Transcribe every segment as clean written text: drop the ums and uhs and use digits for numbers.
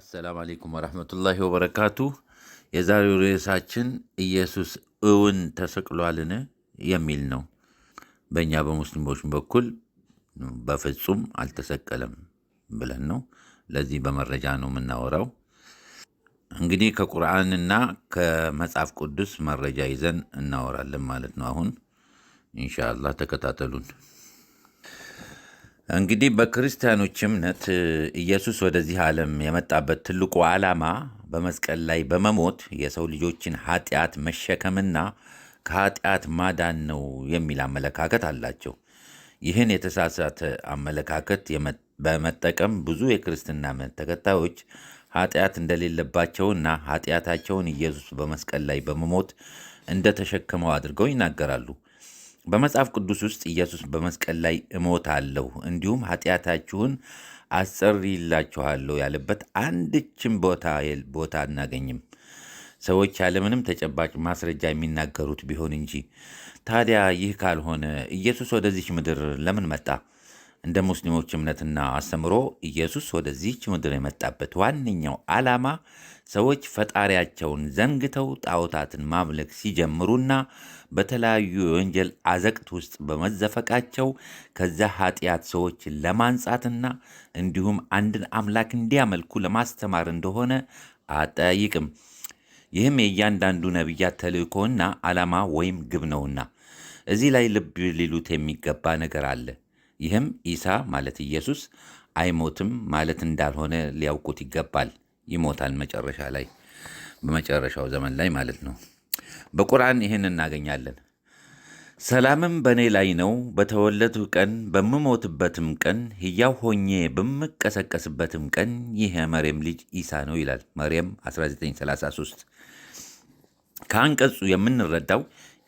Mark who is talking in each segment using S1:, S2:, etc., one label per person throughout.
S1: አሰላሙ አለይኩም ወረሕመቱላሂ ወበረካቱ። የዛሬው ርዕሳችን ኢየሱስ እውን ተሰቅሏልን የሚል ነው። በእኛ በሙስሊሞች በኩል በፍጹም አልተሰቀለም ብለን ነው። ለዚህ በመረጃ ነው የምናወራው። እንግዲህ ከቁርአንና ከመጽሐፍ ቅዱስ መረጃ ይዘን እናወራለን ማለት ነው። አሁን ኢንሻአላህ ተከታተሉን። እንግዲህ በክርስቲያኖች እምነት ኢየሱስ ወደዚህ ዓለም የመጣበት ትልቁ ዓላማ በመስቀል ላይ በመሞት የሰው ልጆችን ኃጢአት መሸከምና ከኃጢአት ማዳን ነው የሚል አመለካከት አላቸው። ይህን የተሳሳተ አመለካከት በመጠቀም ብዙ የክርስትና እምነት ተከታዮች ኃጢአት እንደሌለባቸውና ኃጢአታቸውን ኢየሱስ በመስቀል ላይ በመሞት እንደተሸከመው አድርገው ይናገራሉ። በመጽሐፍ ቅዱስ ውስጥ ኢየሱስ በመስቀል ላይ እሞታለሁ እንዲሁም ኃጢአታችሁን አስተሰርይላችኋለሁ ያለበት አንድችም ቦታ አናገኝም። ሰዎች ያለምንም ተጨባጭ ማስረጃ የሚናገሩት ቢሆን እንጂ። ታዲያ ይህ ካልሆነ ኢየሱስ ወደዚች ምድር ለምን መጣ? እንደ ሙስሊሞች እምነትና አስተምሮ ኢየሱስ ወደዚች ምድር የመጣበት ዋነኛው ዓላማ ሰዎች ፈጣሪያቸውን ዘንግተው ጣዖታትን ማምለክ ሲጀምሩና በተለያዩ የወንጀል አዘቅት ውስጥ በመዘፈቃቸው ከዚያ ኃጢአት ሰዎችን ለማንጻትና እንዲሁም አንድን አምላክ እንዲያመልኩ ለማስተማር እንደሆነ አጠያይቅም። ይህም የእያንዳንዱ ነቢያት ተልእኮና ዓላማ ወይም ግብ ነውና እዚህ ላይ ልብ ሊሉት የሚገባ ነገር አለ። ይህም ኢሳ ማለት ኢየሱስ አይሞትም ማለት እንዳልሆነ ሊያውቁት ይገባል። ይሞታል መጨረሻ ላይ፣ በመጨረሻው ዘመን ላይ ማለት ነው። በቁርአን ይህን እናገኛለን። ሰላምም በእኔ ላይ ነው፣ በተወለድሁ ቀን፣ በምሞትበትም ቀን፣ ሕያው ሆኜ በምቀሰቀስበትም ቀን ይህ የመርየም ልጅ ኢሳ ነው ይላል መርየም 1933። ከአንቀጹ የምንረዳው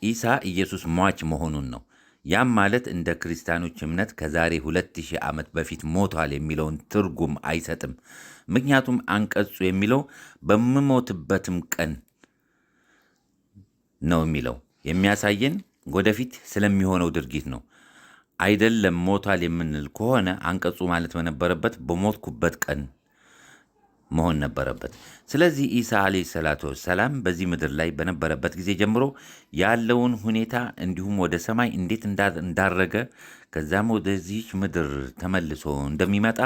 S1: ኢሳ ኢየሱስ ሟች መሆኑን ነው። ያም ማለት እንደ ክርስቲያኖች እምነት ከዛሬ 2000 ዓመት በፊት ሞቷል የሚለውን ትርጉም አይሰጥም። ምክንያቱም አንቀጹ የሚለው በምሞትበትም ቀን ነው የሚለው የሚያሳየን ወደፊት ስለሚሆነው ድርጊት ነው። አይደለም ሞቷል የምንል ከሆነ አንቀጹ ማለት በነበረበት በሞትኩበት ቀን መሆን ነበረበት። ስለዚህ ኢሳ ዓለይሂ ሰላቱ ወሰላም በዚህ ምድር ላይ በነበረበት ጊዜ ጀምሮ ያለውን ሁኔታ እንዲሁም ወደ ሰማይ እንዴት እንዳረገ ከዛም ወደዚህች ምድር ተመልሶ እንደሚመጣ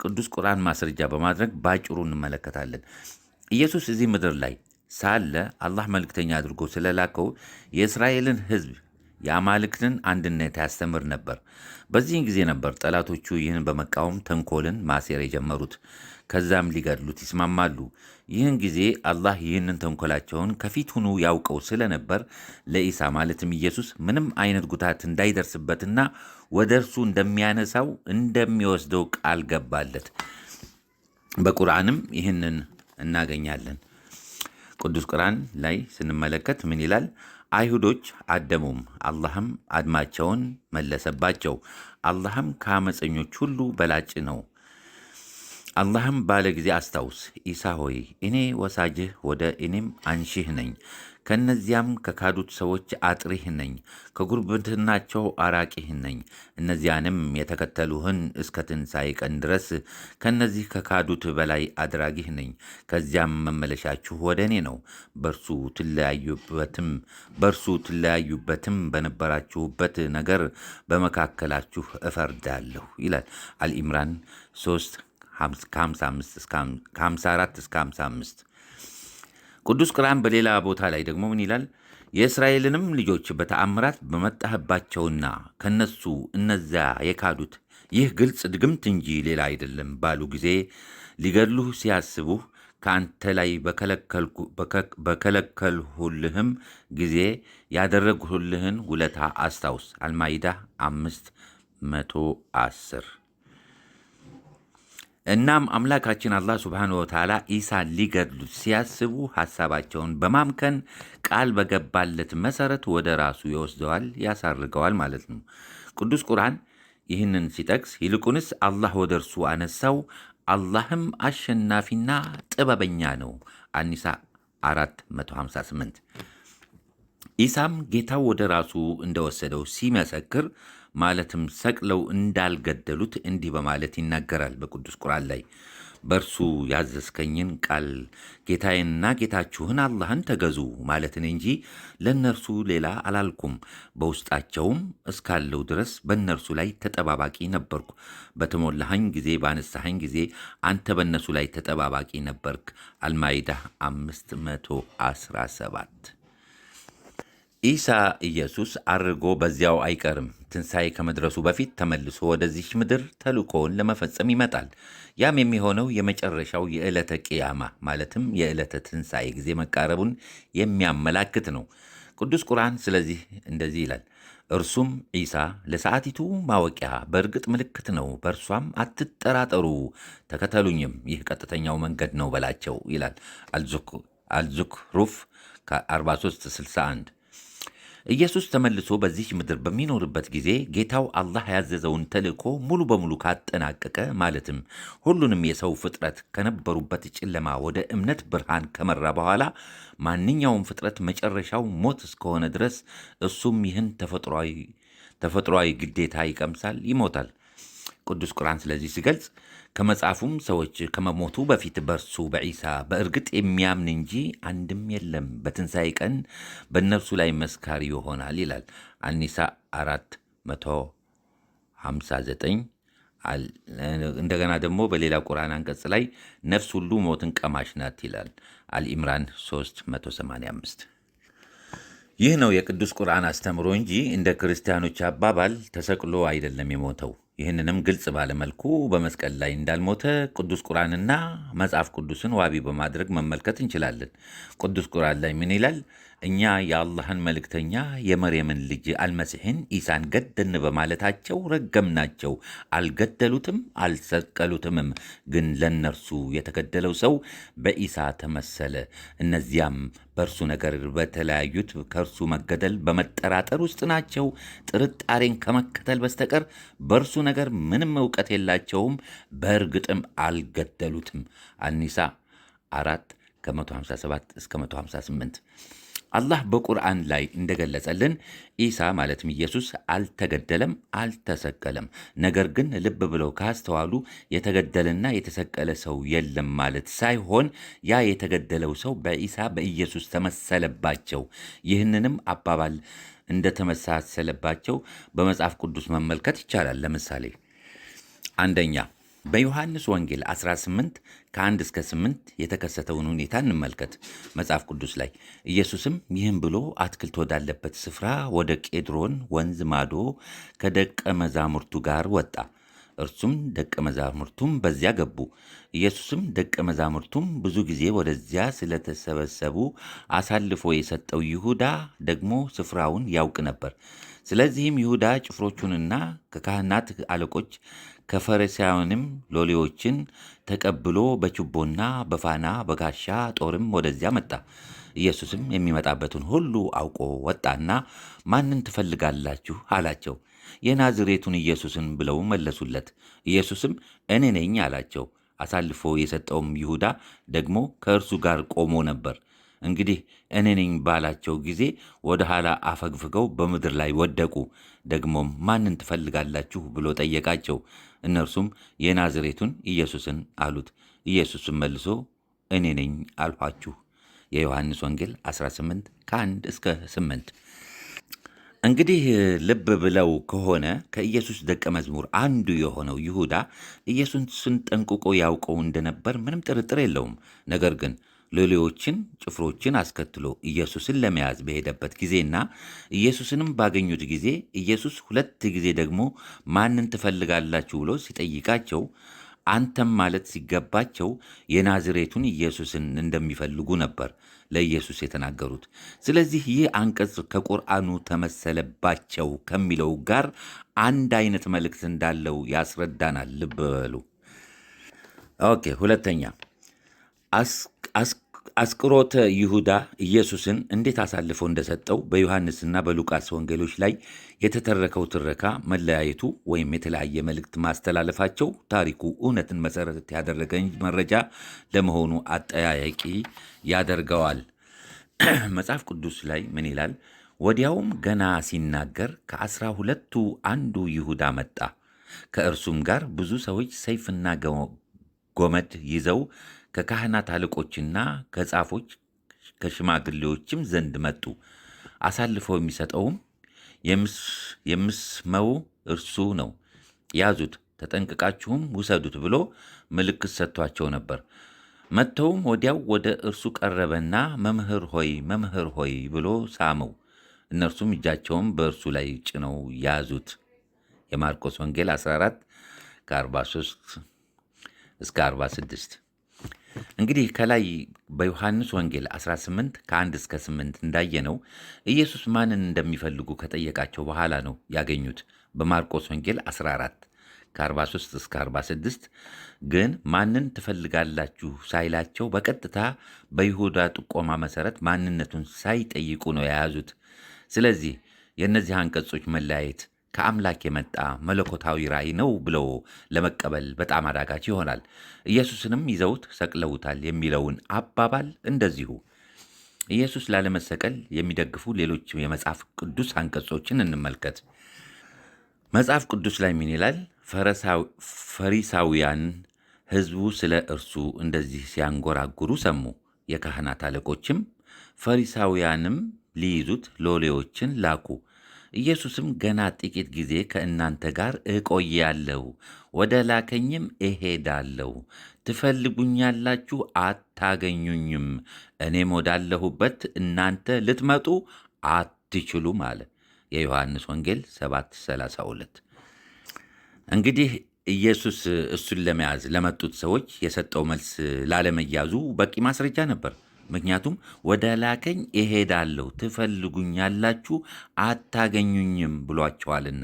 S1: ቅዱስ ቁርአን ማስረጃ በማድረግ ባጭሩ እንመለከታለን። ኢየሱስ እዚህ ምድር ላይ ሳለ አላህ መልእክተኛ አድርጎ ስለላከው የእስራኤልን ሕዝብ የአማልክትን አንድነት ያስተምር ነበር። በዚህን ጊዜ ነበር ጠላቶቹ ይህን በመቃወም ተንኮልን ማሴር የጀመሩት። ከዛም ሊገድሉት ይስማማሉ። ይህን ጊዜ አላህ ይህንን ተንኮላቸውን ከፊት ሁኑ ያውቀው ስለነበር ለኢሳ ማለትም ኢየሱስ ምንም አይነት ጉዳት እንዳይደርስበትና ወደ እርሱ እንደሚያነሳው እንደሚወስደው ቃል ገባለት። በቁርአንም ይህንን እናገኛለን። ቅዱስ ቁርአን ላይ ስንመለከት ምን ይላል? አይሁዶች አደሙም፣ አላህም አድማቸውን መለሰባቸው። አላህም ከአመፀኞች ሁሉ በላጭ ነው። አላህም ባለ ጊዜ አስታውስ፣ ኢሳ ሆይ እኔ ወሳጅህ ወደ እኔም አንሺህ ነኝ። ከእነዚያም ከካዱት ሰዎች አጥሪህ ነኝ፣ ከጉርብትናቸው አራቂህ ነኝ። እነዚያንም የተከተሉህን እስከ ትንሣኤ ቀን ድረስ ከእነዚህ ከካዱት በላይ አድራጊህ ነኝ። ከዚያም መመለሻችሁ ወደ እኔ ነው። በእርሱ ትለያዩበትም በነበራችሁበት ነገር በመካከላችሁ እፈርዳለሁ ይላል አልኢምራን 3 ከ54 እስከ 55። ቅዱስ ቁርአን በሌላ ቦታ ላይ ደግሞ ምን ይላል? የእስራኤልንም ልጆች በተአምራት በመጣህባቸውና ከነሱ እነዚያ የካዱት ይህ ግልጽ ድግምት እንጂ ሌላ አይደለም ባሉ ጊዜ ሊገድሉህ ሲያስቡህ ከአንተ ላይ በከለከልሁልህም ጊዜ ያደረግሁልህን ውለታ አስታውስ። አልማይዳ 510። እናም አምላካችን አላህ ሱብሓነሁ ወተዓላ ኢሳን ሊገድሉት ሲያስቡ ሐሳባቸውን በማምከን ቃል በገባለት መሠረት ወደ ራሱ ይወስደዋል፣ ያሳርገዋል ማለት ነው። ቅዱስ ቁርአን ይህንን ሲጠቅስ ይልቁንስ አላህ ወደ እርሱ አነሳው፣ አላህም አሸናፊና ጥበበኛ ነው። አኒሳ 458። ኢሳም ጌታው ወደ ራሱ እንደወሰደው ሲመሰክር ማለትም ሰቅለው እንዳልገደሉት እንዲህ በማለት ይናገራል በቅዱስ ቁርአን ላይ። በእርሱ ያዘዝከኝን ቃል ጌታዬንና ጌታችሁን አላህን ተገዙ ማለትን እንጂ ለእነርሱ ሌላ አላልኩም። በውስጣቸውም እስካለው ድረስ በእነርሱ ላይ ተጠባባቂ ነበርኩ። በተሞላኸኝ ጊዜ፣ ባነሳኸኝ ጊዜ አንተ በእነሱ ላይ ተጠባባቂ ነበርክ። አልማይዳ 517 ኢሳ ኢየሱስ አርጎ በዚያው አይቀርም። ትንሣኤ ከመድረሱ በፊት ተመልሶ ወደዚች ምድር ተልእኮውን ለመፈጸም ይመጣል። ያም የሚሆነው የመጨረሻው የዕለተ ቅያማ ማለትም የዕለተ ትንሣኤ ጊዜ መቃረቡን የሚያመላክት ነው። ቅዱስ ቁርአን ስለዚህ እንደዚህ ይላል። እርሱም ዒሳ ለሰዓቲቱ ማወቂያ በእርግጥ ምልክት ነው፣ በእርሷም አትጠራጠሩ፣ ተከተሉኝም፣ ይህ ቀጥተኛው መንገድ ነው በላቸው ይላል። አልዙክሩፍ ከ4361 ኢየሱስ ተመልሶ በዚህ ምድር በሚኖርበት ጊዜ ጌታው አላህ ያዘዘውን ተልእኮ ሙሉ በሙሉ ካጠናቀቀ ማለትም ሁሉንም የሰው ፍጥረት ከነበሩበት ጨለማ ወደ እምነት ብርሃን ከመራ በኋላ ማንኛውም ፍጥረት መጨረሻው ሞት እስከሆነ ድረስ እሱም ይህን ተፈጥሯዊ ግዴታ ይቀምሳል፣ ይሞታል። ቅዱስ ቁርአን ስለዚህ ሲገልጽ ከመጽሐፉም ሰዎች ከመሞቱ በፊት በእርሱ በዒሳ በእርግጥ የሚያምን እንጂ አንድም የለም፣ በትንሣኤ ቀን በእነርሱ ላይ መስካሪ ይሆናል ይላል። አኒሳ 459 እንደገና ደግሞ በሌላ ቁርአን አንቀጽ ላይ ነፍስ ሁሉ ሞትን ቀማሽ ናት ይላል። አልኢምራን 385 ይህ ነው የቅዱስ ቁርአን አስተምሮ እንጂ እንደ ክርስቲያኖች አባባል ተሰቅሎ አይደለም የሞተው። ይህንንም ግልጽ ባለመልኩ በመስቀል ላይ እንዳልሞተ ቅዱስ ቁርአንና መጽሐፍ ቅዱስን ዋቢ በማድረግ መመልከት እንችላለን። ቅዱስ ቁርአን ላይ ምን ይላል? እኛ የአላህን መልእክተኛ የመርየምን ልጅ አልመሲሕን ኢሳን ገደልን በማለታቸው ረገምናቸው። አልገደሉትም፣ አልሰቀሉትምም። ግን ለእነርሱ የተገደለው ሰው በኢሳ ተመሰለ። እነዚያም በእርሱ ነገር በተለያዩት ከእርሱ መገደል በመጠራጠር ውስጥ ናቸው። ጥርጣሬን ከመከተል በስተቀር በእርሱ ነገር ምንም እውቀት የላቸውም። በእርግጥም አልገደሉትም። አኒሳ 4 እስከ 158 አላህ በቁርአን ላይ እንደገለጸልን ኢሳ ማለትም ኢየሱስ አልተገደለም፣ አልተሰቀለም። ነገር ግን ልብ ብለው ካስተዋሉ የተገደለና የተሰቀለ ሰው የለም ማለት ሳይሆን ያ የተገደለው ሰው በኢሳ በኢየሱስ ተመሰለባቸው። ይህንንም አባባል እንደተመሳሰለባቸው በመጽሐፍ ቅዱስ መመልከት ይቻላል። ለምሳሌ አንደኛ በዮሐንስ ወንጌል 18 ከ1 እስከ 8 የተከሰተውን ሁኔታ እንመልከት። መጽሐፍ ቅዱስ ላይ ኢየሱስም ይህም ብሎ አትክልት ወዳለበት ስፍራ ወደ ቄድሮን ወንዝ ማዶ ከደቀ መዛሙርቱ ጋር ወጣ። እርሱም ደቀ መዛሙርቱም በዚያ ገቡ። ኢየሱስም ደቀ መዛሙርቱም ብዙ ጊዜ ወደዚያ ስለተሰበሰቡ አሳልፎ የሰጠው ይሁዳ ደግሞ ስፍራውን ያውቅ ነበር። ስለዚህም ይሁዳ ጭፍሮቹንና ከካህናት አለቆች ከፈሪሳውያንም ሎሌዎችን ተቀብሎ በችቦና በፋና በጋሻ ጦርም ወደዚያ መጣ። ኢየሱስም የሚመጣበትን ሁሉ አውቆ ወጣና ማንን ትፈልጋላችሁ አላቸው። የናዝሬቱን ኢየሱስን ብለው መለሱለት። ኢየሱስም እኔ ነኝ አላቸው። አሳልፎ የሰጠውም ይሁዳ ደግሞ ከእርሱ ጋር ቆሞ ነበር። እንግዲህ እኔ ነኝ ባላቸው ጊዜ ወደ ኋላ አፈግፍገው በምድር ላይ ወደቁ። ደግሞም ማንን ትፈልጋላችሁ ብሎ ጠየቃቸው። እነርሱም የናዝሬቱን ኢየሱስን አሉት። ኢየሱስም መልሶ እኔ ነኝ አልኋችሁ። የዮሐንስ ወንጌል 18 ከ1 እስከ 8 እንግዲህ ልብ ብለው ከሆነ ከኢየሱስ ደቀ መዝሙር አንዱ የሆነው ይሁዳ ኢየሱስን ጠንቅቆ ያውቀው እንደነበር ምንም ጥርጥር የለውም። ነገር ግን ሎሌዎችን፣ ጭፍሮችን አስከትሎ ኢየሱስን ለመያዝ በሄደበት ጊዜና ኢየሱስንም ባገኙት ጊዜ ኢየሱስ 2 ጊዜ ደግሞ ማንን ትፈልጋላችሁ ብሎ ሲጠይቃቸው አንተም ማለት ሲገባቸው የናዝሬቱን ኢየሱስን እንደሚፈልጉ ነበር ለኢየሱስ የተናገሩት። ስለዚህ ይህ አንቀጽ ከቁርአኑ ተመሰለባቸው ከሚለው ጋር አንድ አይነት መልእክት እንዳለው ያስረዳናል። ልብ በሉ። ኦኬ። ሁለተኛ አስቆሮተ ይሁዳ ኢየሱስን እንዴት አሳልፎ እንደሰጠው በዮሐንስና በሉቃስ ወንጌሎች ላይ የተተረከው ትረካ መለያየቱ ወይም የተለያየ መልእክት ማስተላለፋቸው ታሪኩ እውነትን መሠረት ያደረገ መረጃ ለመሆኑ አጠያያቂ ያደርገዋል። መጽሐፍ ቅዱስ ላይ ምን ይላል? ወዲያውም ገና ሲናገር ከ12ቱ አንዱ ይሁዳ መጣ፣ ከእርሱም ጋር ብዙ ሰዎች ሰይፍና ጎመድ ይዘው ከካህናት አለቆችና ከጻፎች ከሽማግሌዎችም ዘንድ መጡ። አሳልፈው የሚሰጠውም የምስመው እርሱ ነው፣ ያዙት፣ ተጠንቅቃችሁም ውሰዱት ብሎ ምልክት ሰጥቷቸው ነበር። መጥተውም ወዲያው ወደ እርሱ ቀረበና መምህር ሆይ መምህር ሆይ ብሎ ሳመው። እነርሱም እጃቸውን በእርሱ ላይ ጭነው ያዙት። የማርቆስ ወንጌል 14 ከ43 እስከ 46። እንግዲህ ከላይ በዮሐንስ ወንጌል 18 ከ1 እስከ 8 እንዳየነው ኢየሱስ ማንን እንደሚፈልጉ ከጠየቃቸው በኋላ ነው ያገኙት። በማርቆስ ወንጌል 14 ከ43 እስከ 46 ግን ማንን ትፈልጋላችሁ ሳይላቸው በቀጥታ በይሁዳ ጥቆማ መሠረት ማንነቱን ሳይጠይቁ ነው የያዙት። ስለዚህ የእነዚህ አንቀጾች መለያየት ከአምላክ የመጣ መለኮታዊ ራእይ ነው ብለው ለመቀበል በጣም አዳጋች ይሆናል። ኢየሱስንም ይዘውት ሰቅለውታል የሚለውን አባባል እንደዚሁ። ኢየሱስ ላለመሰቀል የሚደግፉ ሌሎች የመጽሐፍ ቅዱስ አንቀጾችን እንመልከት። መጽሐፍ ቅዱስ ላይ ምን ይላል? ፈሪሳውያን ሕዝቡ ስለ እርሱ እንደዚህ ሲያንጎራጉሩ ሰሙ። የካህናት አለቆችም ፈሪሳውያንም ሊይዙት ሎሌዎችን ላኩ። ኢየሱስም ገና ጥቂት ጊዜ ከእናንተ ጋር እቆያለሁ፣ ወደ ላከኝም እሄዳለሁ፣ ትፈልጉኛላችሁ፣ አታገኙኝም፣ እኔም ወዳለሁበት እናንተ ልትመጡ አትችሉም አለ። የዮሐንስ ወንጌል 7:32። እንግዲህ ኢየሱስ እሱን ለመያዝ ለመጡት ሰዎች የሰጠው መልስ ላለመያዙ በቂ ማስረጃ ነበር። ምክንያቱም ወደ ላከኝ እሄዳለሁ፣ ትፈልጉኛላችሁ፣ አታገኙኝም ብሏቸዋልና።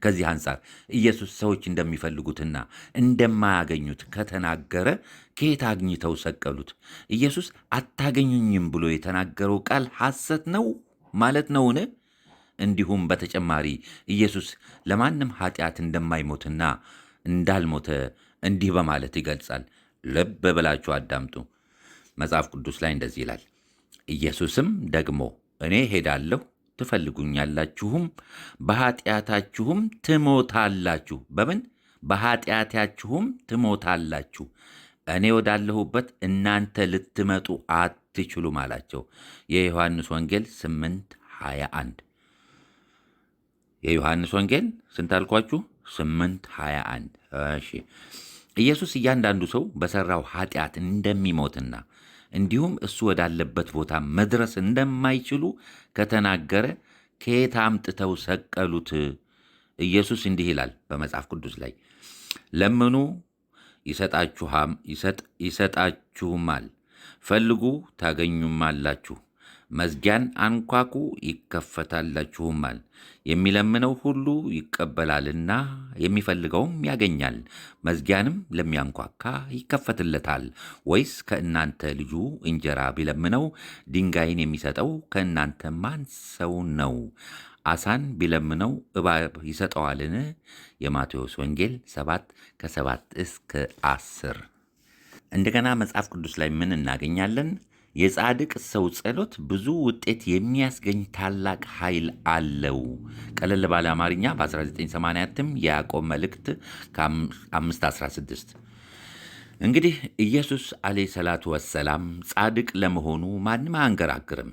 S1: ከዚህ አንጻር ኢየሱስ ሰዎች እንደሚፈልጉትና እንደማያገኙት ከተናገረ ከየት አግኝተው ሰቀሉት? ኢየሱስ አታገኙኝም ብሎ የተናገረው ቃል ሐሰት ነው ማለት ነውን? እንዲሁም በተጨማሪ ኢየሱስ ለማንም ኃጢአት እንደማይሞትና እንዳልሞተ እንዲህ በማለት ይገልጻል። ልብ ብላችሁ አዳምጡ። መጽሐፍ ቅዱስ ላይ እንደዚህ ይላል። ኢየሱስም ደግሞ እኔ ሄዳለሁ፣ ትፈልጉኛላችሁም፣ በኃጢአታችሁም ትሞታላችሁ። በምን? በኃጢአታችሁም ትሞታላችሁ። እኔ ወዳለሁበት እናንተ ልትመጡ አትችሉም አላቸው። የዮሐንስ ወንጌል 8:21። የዮሐንስ ወንጌል ስንት አልኳችሁ? 8:21። እሺ። ኢየሱስ እያንዳንዱ ሰው በሠራው ኃጢአት እንደሚሞትና እንዲሁም እሱ ወዳለበት ቦታ መድረስ እንደማይችሉ ከተናገረ ከየት አምጥተው ሰቀሉት? ኢየሱስ እንዲህ ይላል በመጽሐፍ ቅዱስ ላይ ለምኑ ይሰጣችሁማል፣ ፈልጉ ታገኙማላችሁ፣ መዝጊያን አንኳኩ ይከፈታላችሁማል። የሚለምነው ሁሉ ይቀበላልና የሚፈልገውም ያገኛል፣ መዝጊያንም ለሚያንኳካ ይከፈትለታል። ወይስ ከእናንተ ልጁ እንጀራ ቢለምነው ድንጋይን የሚሰጠው ከእናንተ ማን ሰው ነው? አሳን ቢለምነው እባብ ይሰጠዋልን? የማቴዎስ ወንጌል 7:7 እስከ 10። እንደገና መጽሐፍ ቅዱስ ላይ ምን እናገኛለን? የጻድቅ ሰው ጸሎት ብዙ ውጤት የሚያስገኝ ታላቅ ኃይል አለው። ቀለል ባለ አማርኛ በ1980 የያዕቆብ መልእክት ከ5:16። እንግዲህ ኢየሱስ ዓለይሂ ሰላቱ ወሰላም ጻድቅ ለመሆኑ ማንም አያንገራግርም።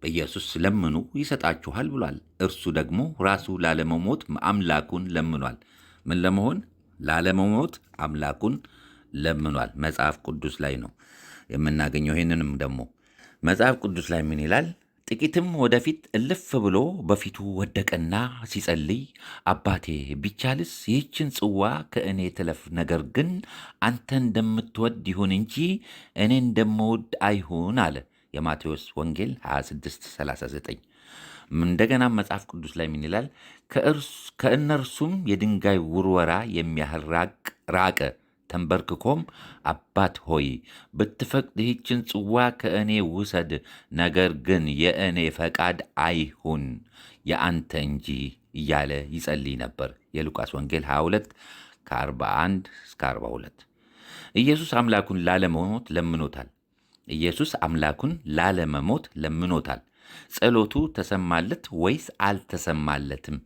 S1: ኢየሱስ ለምኑ ይሰጣችኋል ብሏል። እርሱ ደግሞ ራሱ ላለመሞት አምላኩን ለምኗል። ምን ለመሆን? ላለመሞት አምላኩን ለምኗል። መጽሐፍ ቅዱስ ላይ ነው የምናገኘው። ይህንንም ደግሞ መጽሐፍ ቅዱስ ላይ ምን ይላል? ጥቂትም ወደፊት እልፍ ብሎ በፊቱ ወደቀና ሲጸልይ አባቴ ቢቻልስ ይህችን ጽዋ ከእኔ ትለፍ፣ ነገር ግን አንተ እንደምትወድ ይሁን እንጂ እኔ እንደምወድ አይሁን አለ። የማቴዎስ ወንጌል 26:39። እንደገና መጽሐፍ ቅዱስ ላይ ምን ይላል? ከእነርሱም የድንጋይ ውርወራ የሚያህል ራቀ። ተንበርክኮም አባት ሆይ ብትፈቅድ ይህችን ጽዋ ከእኔ ውሰድ፣ ነገር ግን የእኔ ፈቃድ አይሁን የአንተ እንጂ እያለ ይጸልይ ነበር። የሉቃስ ወንጌል 22:41 እስከ 42። ኢየሱስ አምላኩን ላለመሞት ለምኖታል። ጸሎቱ ተሰማለት ወይስ አልተሰማለትም?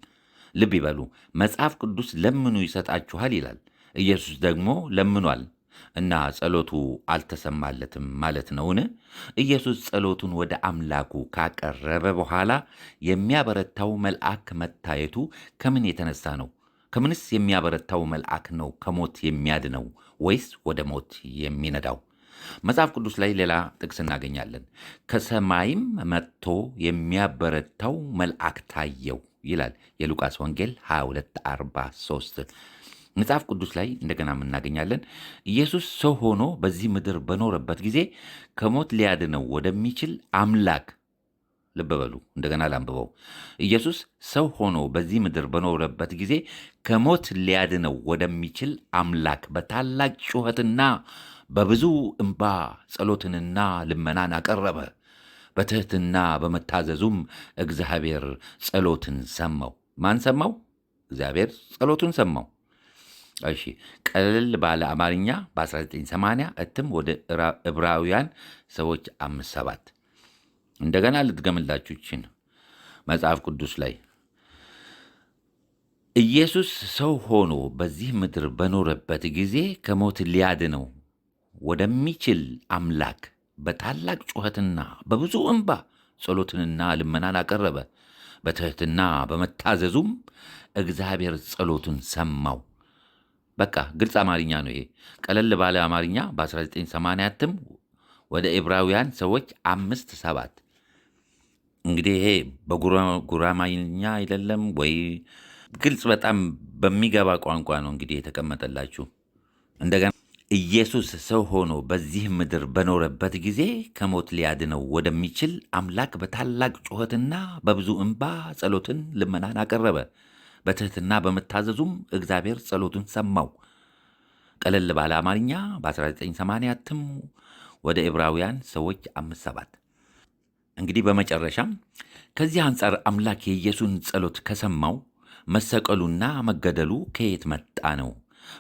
S1: ልብ ይበሉ። መጽሐፍ ቅዱስ ለምኑ ይሰጣችኋል ይላል። ኢየሱስ ደግሞ ለምኗል። እና ጸሎቱ አልተሰማለትም ማለት ነውን? ኢየሱስ ጸሎቱን ወደ አምላኩ ካቀረበ በኋላ የሚያበረታው መልአክ መታየቱ ከምን የተነሳ ነው? ከምንስ የሚያበረታው መልአክ ነው ከሞት የሚያድነው ወይስ ወደ ሞት የሚነዳው? መጽሐፍ ቅዱስ ላይ ሌላ ጥቅስ እናገኛለን። ከሰማይም መጥቶ የሚያበረታው መልአክ ታየው ይላል የሉቃስ ወንጌል 22:43። መጽሐፍ ቅዱስ ላይ እንደገና እናገኛለን። ኢየሱስ ሰው ሆኖ በዚህ ምድር በኖረበት ጊዜ ከሞት ሊያድነው ወደሚችል አምላክ፣ ልብ በሉ እንደገና ላንብበው። ኢየሱስ ሰው ሆኖ በዚህ ምድር በኖረበት ጊዜ ከሞት ሊያድነው ወደሚችል አምላክ በታላቅ ጩኸትና በብዙ እንባ ጸሎትንና ልመናን አቀረበ። በትሕትና በመታዘዙም እግዚአብሔር ጸሎትን ሰማው። ማን ሰማው? እግዚአብሔር ጸሎቱን ሰማው። እሺ፣ ቀለል ባለ አማርኛ በ1980 እትም ወደ ዕብራውያን ሰዎች 5:7 እንደገና ልትገምላችሁ ይችን መጽሐፍ ቅዱስ ላይ ኢየሱስ ሰው ሆኖ በዚህ ምድር በኖረበት ጊዜ ከሞት ሊያድነው ወደሚችል አምላክ በታላቅ ጩኸትና በብዙ እንባ ጸሎትንና ልመናን አቀረበ። በትሕትና በመታዘዙም እግዚአብሔር ጸሎቱን ሰማው። በቃ ግልጽ አማርኛ ነው ይሄ። ቀለል ባለ አማርኛ በ1980 እትም ወደ ዕብራውያን ሰዎች 5:7 እንግዲህ ይሄ በጉራማይኛ አይደለም ወይ? ግልጽ በጣም በሚገባ ቋንቋ ነው እንግዲህ የተቀመጠላችሁ። እንደገና ኢየሱስ ሰው ሆኖ በዚህ ምድር በኖረበት ጊዜ ከሞት ሊያድነው ወደሚችል አምላክ በታላቅ ጩኸትና በብዙ እንባ ጸሎትን ልመናን አቀረበ። በትሕትና በመታዘዙም እግዚአብሔር ጸሎቱን ሰማው። ቀለል ባለ አማርኛ በ1980 እትም ወደ ዕብራውያን ሰዎች 5:7 እንግዲህ በመጨረሻም ከዚህ አንጻር አምላክ የኢየሱስን ጸሎት ከሰማው መሰቀሉና መገደሉ ከየት መጣ ነው?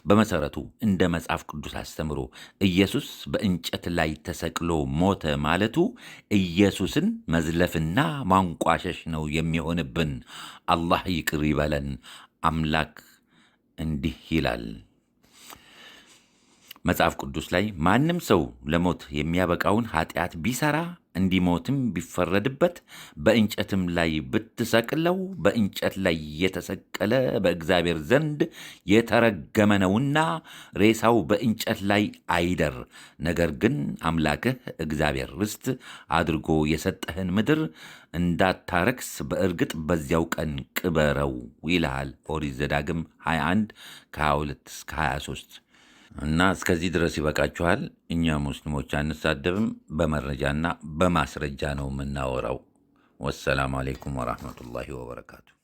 S1: በመሠረቱ እንደ መጽሐፍ ቅዱስ አስተምሮ ኢየሱስ በእንጨት ላይ ተሰቅሎ ሞተ ማለቱ ኢየሱስን መዝለፍና ማንቋሸሽ ነው የሚሆንብን። አላህ ይቅር ይበለን። አምላክ እንዲህ ይላል መጽሐፍ ቅዱስ ላይ ማንም ሰው ለሞት የሚያበቃውን ኃጢአት ቢሠራ እንዲሞትም ቢፈረድበት በእንጨትም ላይ ብትሰቅለው በእንጨት ላይ የተሰቀለ በእግዚአብሔር ዘንድ የተረገመ ነውና ሬሳው በእንጨት ላይ አይደር። ነገር ግን አምላክህ እግዚአብሔር ርስት አድርጎ የሰጠህን ምድር እንዳታረክስ በእርግጥ በዚያው ቀን ቅበረው ይልሃል ኦሪት ዘዳግም 21:22-23 እና እስከዚህ ድረስ ይበቃችኋል። እኛ ሙስሊሞች አንሳደብም፣ በመረጃና በማስረጃ ነው የምናወራው። ወሰላሙ አሌይኩም ወራህመቱላሂ ወበረካቱ።